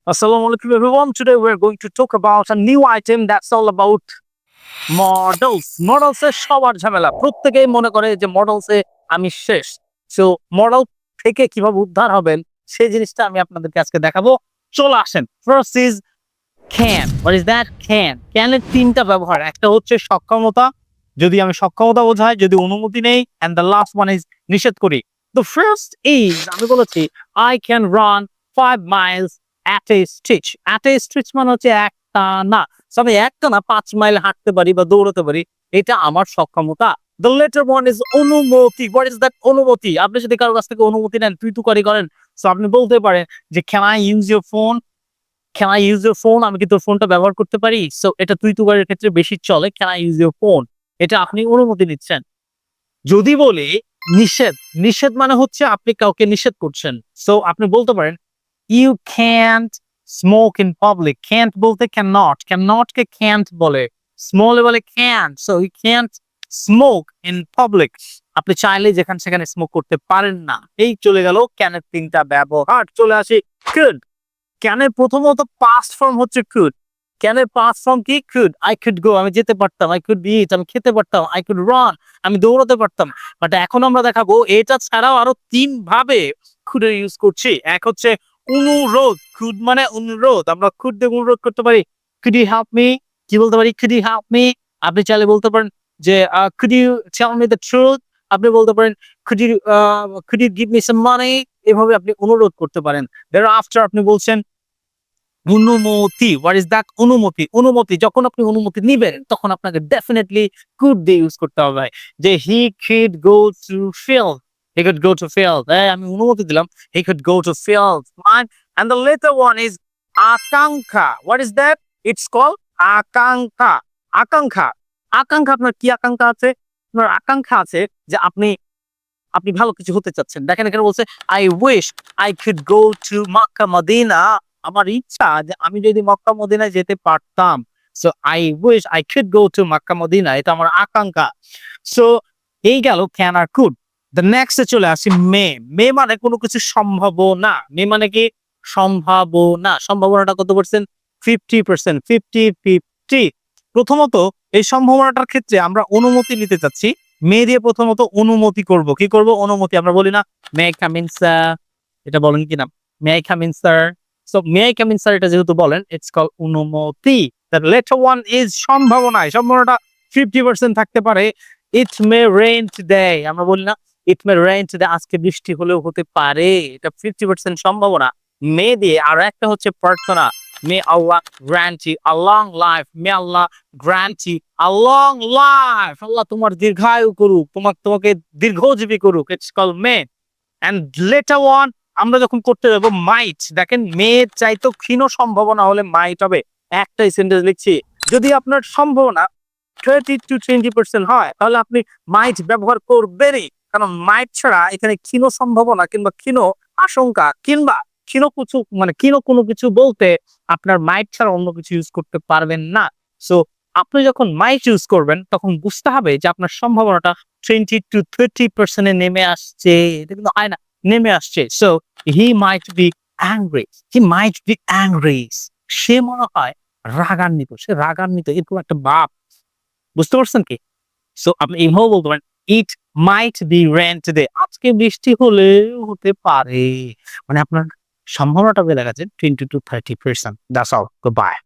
Assalamualaikum everyone. Today we're going to talk about a new item that's all about models. Models এর সবার ঝামেলা। প্রত্যেকেই মনে করে যে models এ আমি শেষ। So model থেকে কিভাবে উদ্ধার হবেন সেই জিনিসটা আমি আপনাদেরকে আজকে দেখাবো। চলে আসেন। First is can. What is that? Can. Can এর তিনটা ব্যবহার। একটা হচ্ছে সক্ষমতা, যদি আমি সক্ষমতা বোঝাই, যদি অনুমতি নেই, and the last one is নিষেধ করি। The first is আমি বলেছি I can run 5 miles at a stitch. At a stitch মানে হচ্ছে একটানা। So আমি একটানা 5 মাইল হাঁটতে পারি বা দৌড়াতে পারি। এটা আমার সক্ষমতা। The later one is অনুমতি. What is that? অনুমতি। আপনি যদি কারো কাছ থেকে অনুমতি নেন, তুই তুকারি করেন। So আপনি বলতে পারেন যে can I use your phone? Can I use your phone? আমি কি তোর ফোনটা ব্যবহার করতে পারি? So এটা তুই তুকারির ক্ষেত্রে বেশি চলে। Can I use your phone? এটা আপনি অনুমতি নিচ্ছেন। যদি বলি নিষেধ, নিষেধ মানে হচ্ছে আপনি কাউকে নিষেধ করছেন। So আপনি বলতে পারেন you can't smoke in public. Can't বলতে cannot. Cannot কে can't বলে। Small বলে can. So you can't smoke in public. আপনি চাইলে যেখানে সেখানে স্মোক করতে পারেন না। এই চলে গেল can এর তিনটা ব্যবহার। চলে আসি could. can এর প্রথমত past form হচ্ছে could. can এর past form কি? could. I could go. আমি যেতে পারতাম। I could eat. আমি খেতে পারতাম। I could run. আমি দৌড়াতে পারতাম। বাট এখন আমরা দেখাবো এটা ছাড়াও আরো ৩ ভাবে could এর ইউজ করছি। এক হচ্ছে অনুরোধ। could মানে অনুরোধ। আমরা could দিয়ে অনুরোধ করতে পারি। could you help me? কি বলতে পারি? could you help me? আপনি চাইলে বলতে পারেন যে could you tell me the truth? আপনি বলতে পারেন could you give me some money? এভাবে আপনি অনুরোধ করতে পারেন। thereafter আপনি বলছেন অনুমতি। What is that? অনুমতি। অনুমতি যখন আপনি অনুমতি নিবেন তখন আপনাকে ডেফিনিটলি could দিয়ে ইউজ করতে হবে। যে he could go to field. He could go to field. আমি অনুমতি দিলাম। He could go to field. Fine. And the later one is আকাঙ্ক্ষা. What is that? It's called আকাঙ্ক্ষা। আকাঙ্ক্ষা। আকাঙ্ক্ষা আপনার কি আকাঙ্ক্ষা আছে? আপনার আকাঙ্ক্ষা আছে যে আপনি ভালো কিছু হতে চাচ্ছেন। দেখেন এখানে বলছে I wish I could go to Makkah Medina. আমার ইচ্ছা যে আমি যদি মক্কা মদিনায় যেতে পারতাম। So I wish I could go to Makkah Medina. এটা আমার আকাঙ্ক্ষা। So এই গেল can R could. The next এ চলে আসি may. may মানে কোনো কিছু সম্ভাবনা। may মানে কি? সম্ভাবনা। সম্ভাবনাটা কত পার্সেন্ট? 50%। 50-50। প্রথমত এই সম্ভাবনাটার ক্ষেত্রে আমরা অনুমতি নিতে চাচ্ছি। may দিয়ে প্রথমত অনুমতি করব। কি করব? অনুমতি। আমরা বলি না may I come in sir? এটা বলেন কিনা? may I come in sir? So may I come in sir এটা যেহেতু বলেন it's called অনুমতি। The later one is সম্ভাবনা। সম্ভাবনাটা 50% থাকতে পারে। It may rain today. আমরা বলি না it may rain today. আজকে বৃষ্টি হলেও হতে পারে। এটা 50% সম্ভাবনা। may দিয়ে আর একটা হচ্ছে প্রার্থনা। May Allah grant you a long life. May Allah grant you a long life. আল্লাহ তোমার দীর্ঘায়ু করুক। তোমাকে দীর্ঘজীবী করুক। It's called may. And later on আমরা যখন করতে যাব might, দেখেন মেয়ের চাইতো ক্ষীণ সম্ভাবনা হলে might হবে। একটাই সেন্টেন্স লিখছি। যদি আপনার সম্ভাবনা 30-20% হয় তাহলে আপনি might ব্যবহার করবেনই। কারণ might ছাড়া এখানে ক্ষীণ সম্ভাবনা কিংবা ক্ষীণ আশঙ্কা কিংবা ক্ষীণ কোনো কিছু বলতে আপনার might ছাড়া অন্য কিছু ইউজ করতে পারবেন না। সো আপনি যখন might ইউজ করবেন তখন বুঝতে হবে যে আপনার সম্ভাবনাটা 20-30% এ নেমে আসছে। এটা কিন্তু হয় না। নেমে আসছে। So he might be angry. He might be angry. সে মনে হয় রাগান্বিত। সে রাগান্বিত। এরকম একটা ভাব। বুঝতে পারছেন কি? So আপনি এইভাবে বলতে পারেন it might be rain today. আজকে বৃষ্টি হলেও হতে পারে। মানে আপনার সম্ভাবনাটা বেড়ে গেছে 20-30%. That's all. Goodbye.